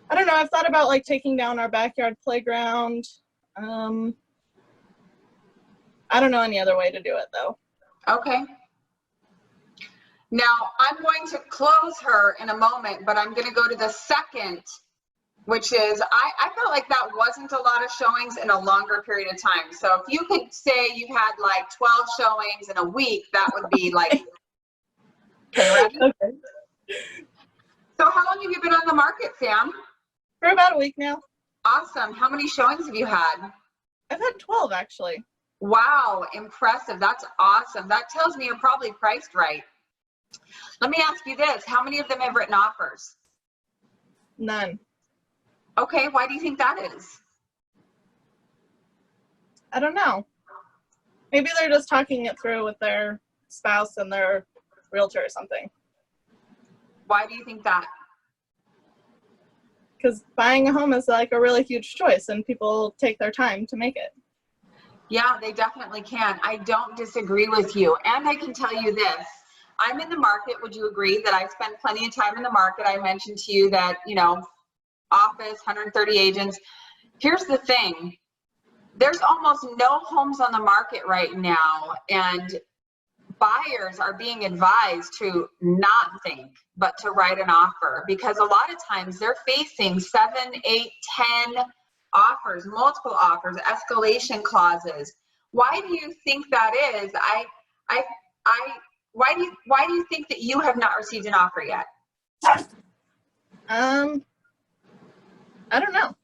I don't know. I've thought about like taking down our backyard playground. I don't know any other way to do it though. Okay. Now I'm going to close her in a moment, but I'm going to go to the second, which is I felt like that wasn't a lot of showings in a longer period of time. So if you could say you had like 12 showings in a week, that would be like, okay, ready? Okay. So how long have you been on the market, Sam? For about a week now. Awesome. How many showings have you had? I've had 12 actually. Wow, impressive. That's awesome. That tells me you're probably priced right. Let me ask you this. How many of them have written offers? None. Okay, why do you think that is? I don't know. Maybe they're just talking it through with their spouse and their realtor or something. Why do you think that? Because buying a home is like a really huge choice, and people take their time to make it. Yeah, they definitely can. I don't disagree with you. And I can tell you this. I'm in the market. Would you agree that I spend plenty of time in the market? I mentioned to you that, you know, office, 130 agents. Here's the thing. There's almost no homes on the market right now. And buyers are being advised to not think, but to write an offer, because a lot of times they're facing 7, 8, 10 offers, multiple offers, escalation clauses. Why do you think that is? Why do you think that you have not received an offer yet? I don't know,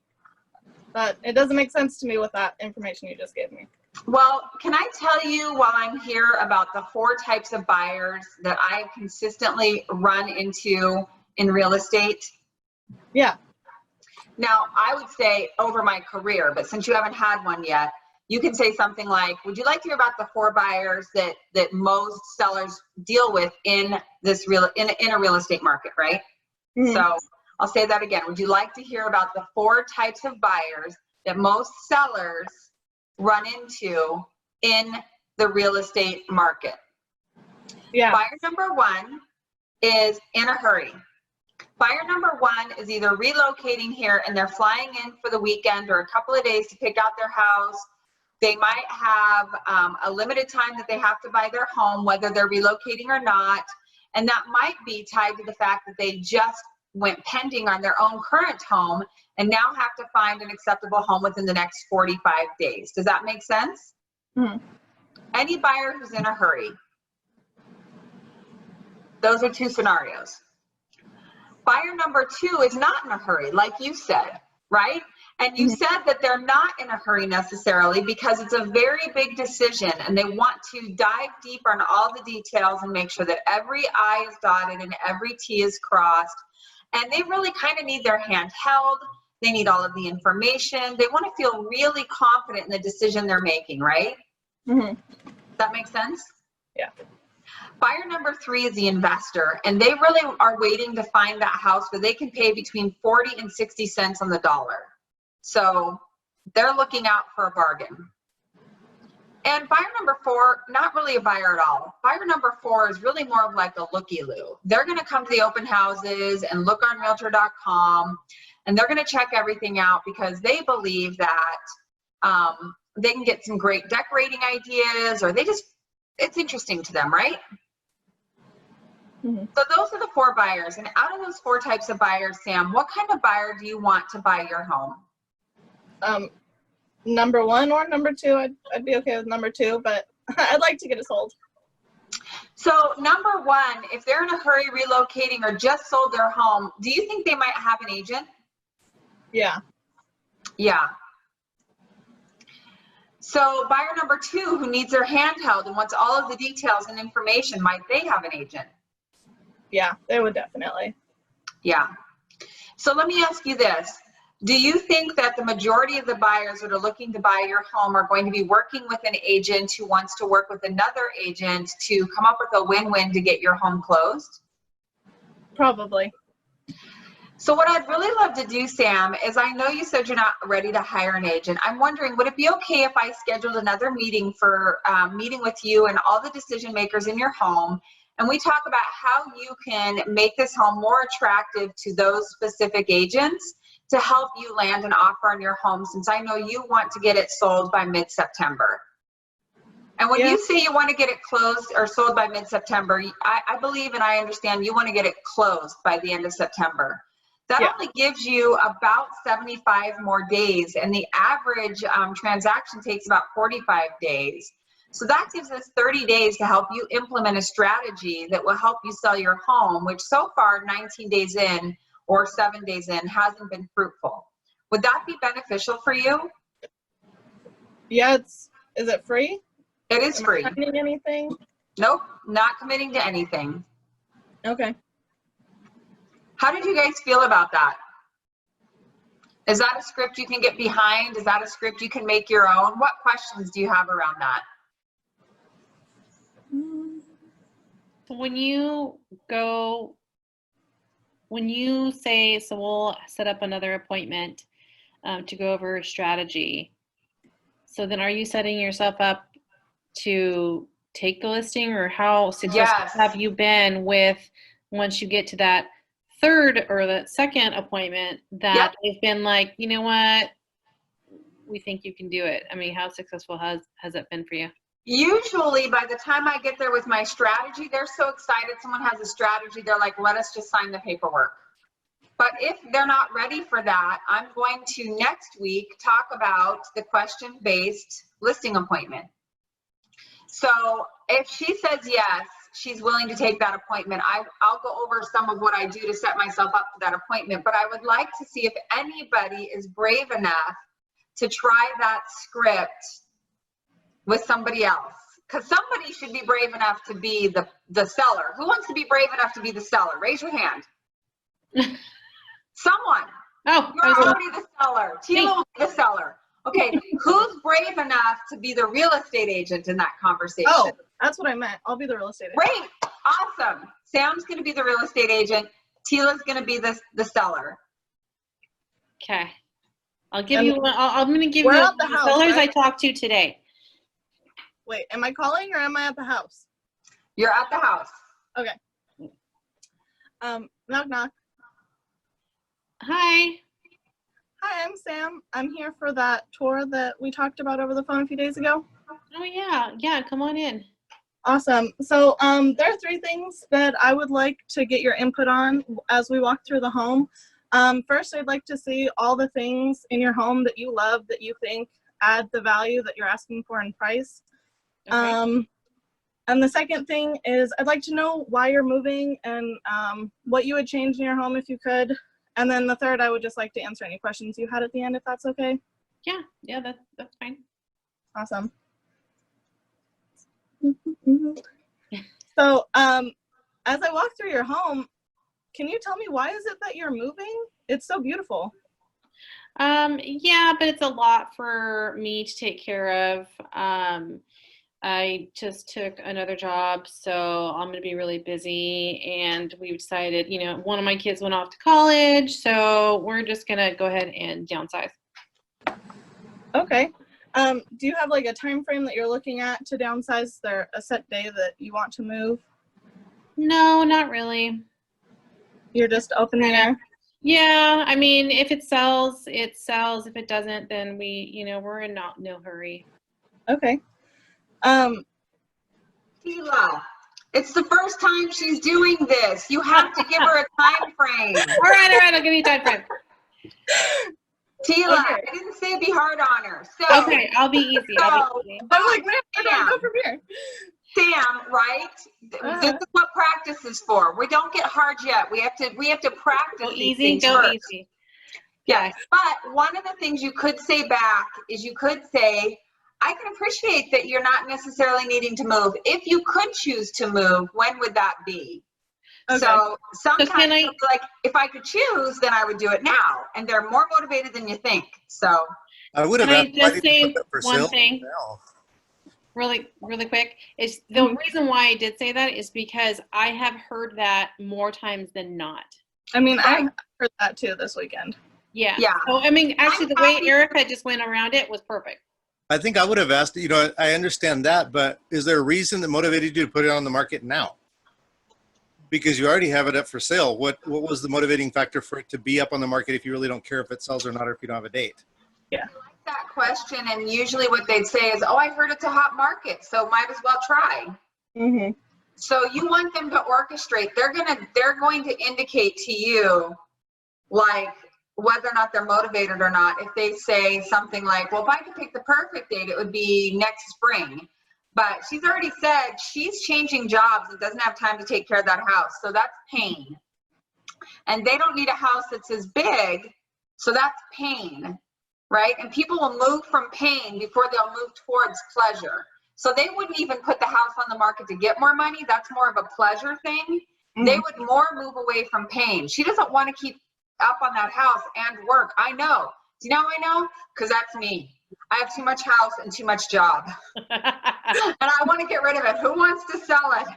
but it doesn't make sense to me with that information you just gave me. Well, can I tell you while I'm here about the 4 types of buyers that I consistently run into in real estate? Yeah. Now, I would say over my career, but since you haven't had one yet, you can say something like, would you like to hear about the 4 buyers that most sellers deal with in this in a real estate market, right? Mhm. So I'll say that again. Would you like to hear about the 4 types of buyers that most sellers run into in the real estate market? Yeah. Buyer number 1 is in a hurry. Buyer number 1 is either relocating here and they're flying in for the weekend or a couple of days to pick out their house. They might have a limited time that they have to buy their home, whether they're relocating or not. And that might be tied to the fact that they just went pending on their own current home and now have to find an acceptable home within the next 45 days. Does that make sense? Mhm. Any buyer who's in a hurry. Those are 2 scenarios. Buyer number 2 is not in a hurry, like you said, right? And you said that they're not in a hurry necessarily because it's a very big decision and they want to dive deep on all the details and make sure that every I is dotted and every T is crossed. And they really kind of need their hand held. They need all of the information. They want to feel really confident in the decision they're making, right? Mhm. That makes sense? Yeah. Buyer number 3 is the investor, and they really are waiting to find that house where they can pay between 40 and 60 cents on the dollar. So they're looking out for a bargain. And buyer number 4, not really a buyer at all. Buyer number 4 is really more of like a looky-loo. They're going to come to the open houses and look on realtor.com, and they're going to check everything out because they believe that they can get some great decorating ideas, or it's interesting to them, right? Mhm. So those are the 4 buyers. And out of those 4 types of buyers, Sam, what kind of buyer do you want to buy your home? Number 1 or number 2, I'd be okay with number 2, but I'd like to get it sold. So number 1, if they're in a hurry relocating or just sold their home, do you think they might have an agent? Yeah. Yeah. So buyer number 2, who needs their hand held and wants all of the details and information, might they have an agent? Yeah, they would definitely. Yeah. So let me ask you this. Do you think that the majority of the buyers that are looking to buy your home are going to be working with an agent who wants to work with another agent to come up with a win-win to get your home closed? Probably. So what I'd really love to do, Sam, is I know you said you're not ready to hire an agent. I'm wondering, would it be okay if I scheduled another meeting for meeting with you and all the decision makers in your home, and we talk about how you can make this home more attractive to those specific agents to help you land an offer on your home, since I know you want to get it sold by mid-September. And when you say you want to get it closed or sold by mid-September, I believe and I understand you want to get it closed by the end of September. That only gives you about 75 more days, and the average transaction takes about 45 days. So that gives us 30 days to help you implement a strategy that will help you sell your home, which so far 19 days in or 7 days in hasn't been fruitful. Would that be beneficial for you? Yeah, is it free? It is free. Am I signing anything? Nope, not committing to anything. Okay. How did you guys feel about that? Is that a script you can get behind? Is that a script you can make your own? What questions do you have around that? When you say, so we'll set up another appointment to go over a strategy. So then are you setting yourself up to take the listing, or how successful have you been with, once you get to that third or that second appointment, that they've been like, you know what, we think you can do it? I mean, how successful has it been for you? Usually by the time I get there with my strategy, they're so excited. Someone has a strategy. They're like, let us just sign the paperwork. But if they're not ready for that, I'm going to next week talk about the question-based listing appointment. So if she says yes, she's willing to take that appointment, I'll go over some of what I do to set myself up for that appointment. But I would like to see if anybody is brave enough to try that script with somebody else. Because somebody should be brave enough to be the seller. Who wants to be brave enough to be the seller? Raise your hand. Someone. Oh, You're already the seller. Tila will be the seller. Okay, who's brave enough to be the real estate agent in that conversation? Oh, that's what I meant. I'll be the real estate agent. Great, awesome. Sam's gonna be the real estate agent. Tila's gonna be the seller. okay. I'll give you one. I'm going to give We're you at the the house, sellers right? I talked to today. Wait, am I calling or am I at the house? You're at the house. Okay. Knock, knock. Hi. Hi, I'm Sam. I'm here for that tour that we talked about over the phone a few days ago. Oh, yeah. Yeah, come on in. Awesome. So there are 3 things that I would like to get your input on as we walk through the home. First, I'd like to see all the things in your home that you love, that you think add the value that you're asking for in price. Okay. And the second thing is I'd like to know why you're moving and what you would change in your home if you could. And then the third, I would just like to answer any questions you had at the end, if that's okay. Yeah, that's fine. Awesome. So as I walk through your home, can you tell me why is it that you're moving? It's so beautiful. Yeah, but it's a lot for me to take care of. I just took another job, so I'm going to be really busy, and we decided, one of my kids went off to college, so we're just going to go ahead and downsize. Okay. Do you have like a time frame that you're looking at to downsize? Is there a set day that you want to move? No, not really. You're just open there? Yeah, I mean, if it sells, it sells. If it doesn't, then we're in no hurry. Okay. Tila, it's the first time she's doing this. You have to give her a time frame. All right, I'll give you a time frame. Tila, Okay. I didn't say be hard on her. So, Okay, I'll be easy. I'll be easy. I'm like, man, where do I go from here? Sam, right? This is what practice is for. We don't get hard yet. We have to practice Go these easy, things go first. easy. Yes, but one of the things you could say back is you could say, I can appreciate that you're not necessarily needing to move. If you could choose to move, when would that be? Okay. So sometimes can I- they'll be like, if I could choose, then I would do it now. And they're more motivated than you think. So I would have Can I asked, why just did you say put that for one sale thing? now? Really quick, is the reason why I did say that is because I have heard that more times than not. I mean, I heard that too this weekend. Yeah. Yeah. So I mean, actually, the way happy- Erica just went around it was perfect. I think I would have asked, I understand that, but is there a reason that motivated you to put it on the market now? Because you already have it up for sale. What was the motivating factor for it to be up on the market if you really don't care if it sells or not, or if you don't have a date? Yeah. that question, and usually what they'd say is, oh, I heard it's a hot market, so might as well try. Mm-hmm. So you want them to orchestrate. They're going to indicate to you, like, whether or not they're motivated or not. If they say something like, well, if I could pick the perfect date, it would be next spring. But she's already said she's changing jobs and doesn't have time to take care of that house. So that's pain. And they don't need a house that's as big. So that's pain, right? And people will move from pain before they'll move towards pleasure. So they wouldn't even put the house on the market to get more money. That's more of a pleasure thing. Mm-hmm. They would more move away from pain. She doesn't want to keep up on that house and work. I know. Do you know how I know? Because that's me. I have too much house and too much job. And I want to get rid of it. Who wants to sell it?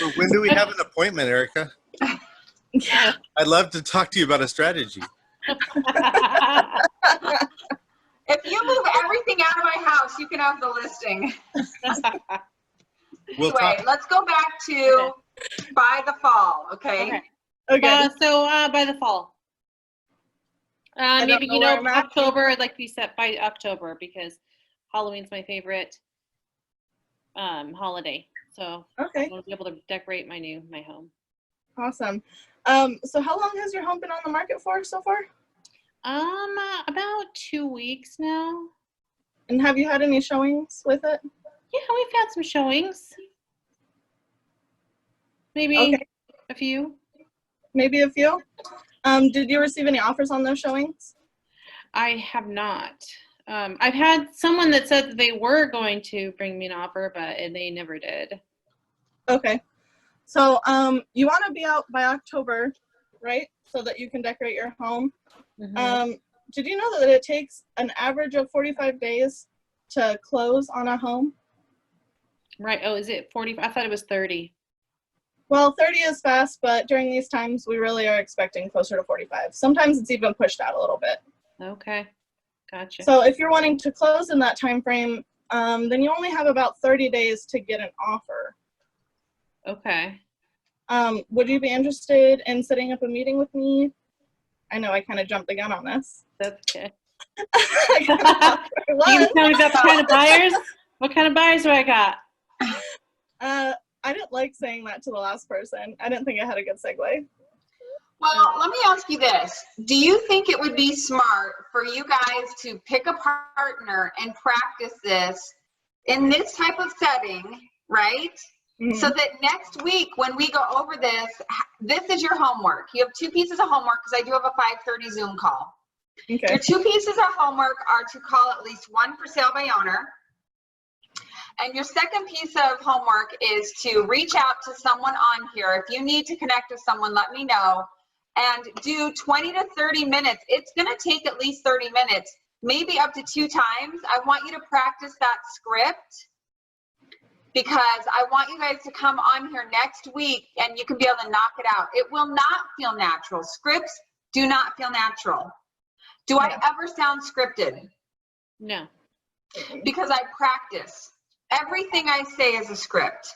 So when do we have an appointment, Erica? I'd love to talk to you about a strategy. If you move everything out of my house, you can have the listing. Anyway, let's go back to by the fall, okay? Okay. So by the fall. Maybe, October, I'd like to be set by October because Halloween's my favorite holiday. So Okay, I want to be able to decorate my home. awesome. So how long has your home been on the market for so far? About 2 weeks now. And have you had any showings with it? Yeah, we've had some showings. Maybe Okay. a few. Maybe a few. Did you receive any offers on those showings? I have not. I've had someone that said that they were going to bring me an offer, but they never did. Okay. So you want to be out by October, right? So that you can decorate your home. Mhm. Did you know that it takes an average of 45 days to close on a home? Right. Oh, is it 40? I thought it was 30. Well, 30 is fast, but during these times, we really are expecting closer to 45. Sometimes it's even pushed out a little bit. Okay. Gotcha. So if you're wanting to close in that time frame, then you only have about 30 days to get an offer. Okay. Would you be interested in setting up a meeting with me? I know I kind of jumped the gun on this. That's okay. I got an offer You once. tell me about the kind of buyers? What kind of buyers do I got? I didn't like saying that to the last person. I didn't think I had a good segue. Well, let me ask you this. Do you think it would be smart for you guys to pick a partner and practice this in this type of setting, right? Mhm. So that next week when we go over this, this is your homework. You have 2 pieces of homework because I do have a 5:30 Zoom call. Okay. Your 2 pieces of homework are to call at least one for sale by owner. And your second piece of homework is to reach out to someone on here. If you need to connect with someone, let me know. And do 20 to 30 minutes. It's going to take at least 30 minutes, maybe up to 2 times. I want you to practice that script because I want you guys to come on here next week and you can be able to knock it out. It will not feel natural. Scripts do not feel natural. Do I ever sound scripted? No. Because I practice. Everything I say is a script.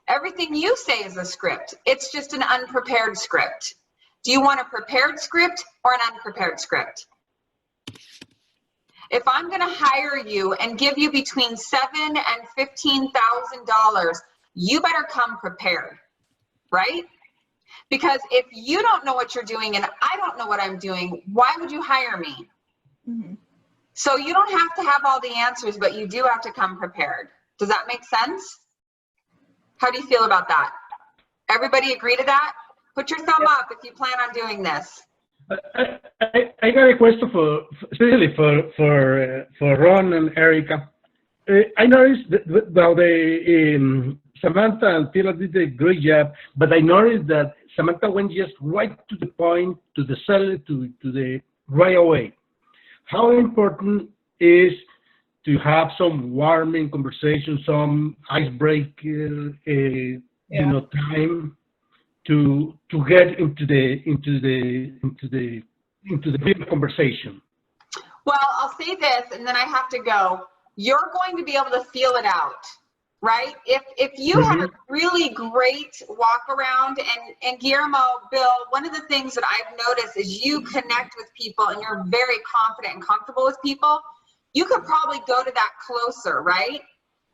Everything you say is a script. It's just an unprepared script. Do you want a prepared script or an unprepared script? If I'm going to hire you and give you between $7,000 and $15,000, you better come prepared, right? Because if you don't know what you're doing and I don't know what I'm doing, why would you hire me? Mm-hmm. So you don't have to have all the answers, but you do have to come prepared. Does that make sense? How do you feel about that? Everybody agree to that? Put your thumb up if you plan on doing this. I got a question especially for Ron and Erica. I noticed that Samantha and Tila did a great job, but I noticed that Samantha went just right to the point, to the seller, to the right away. How important is to have some warming conversation, some icebreaker, time to get into the big conversation? Well, I'll say this, and then I have to go. You're going to be able to feel it out, right? If you had a really great walk around, and Guillermo, Bill, one of the things that I've noticed is you connect with people and you're very confident and comfortable with people. You could probably go to that closer, right?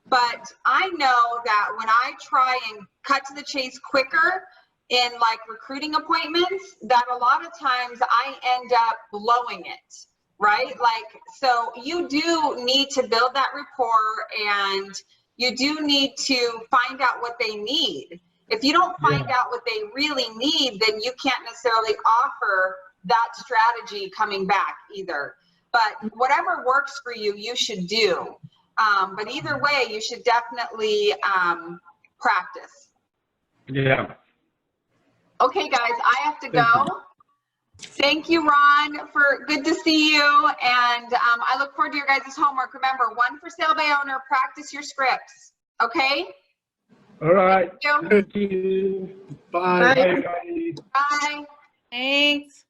But I know that when I try and cut to the chase quicker in like recruiting appointments, that a lot of times I end up blowing it, right? Like, so you do need to build that rapport and you do need to find out what they need. If you don't find out what they really need, then you can't necessarily offer that strategy coming back either. But whatever works for you, you should do. But either way, you should definitely practice. Yeah. Okay, guys, I have to go. Thank you, Ron, for good to see you. And I look forward to your guys' homework. Remember, one for sale by owner, practice your scripts. Okay? All right. Thank you. Thank you. Bye. Bye. Bye. Bye. Thanks.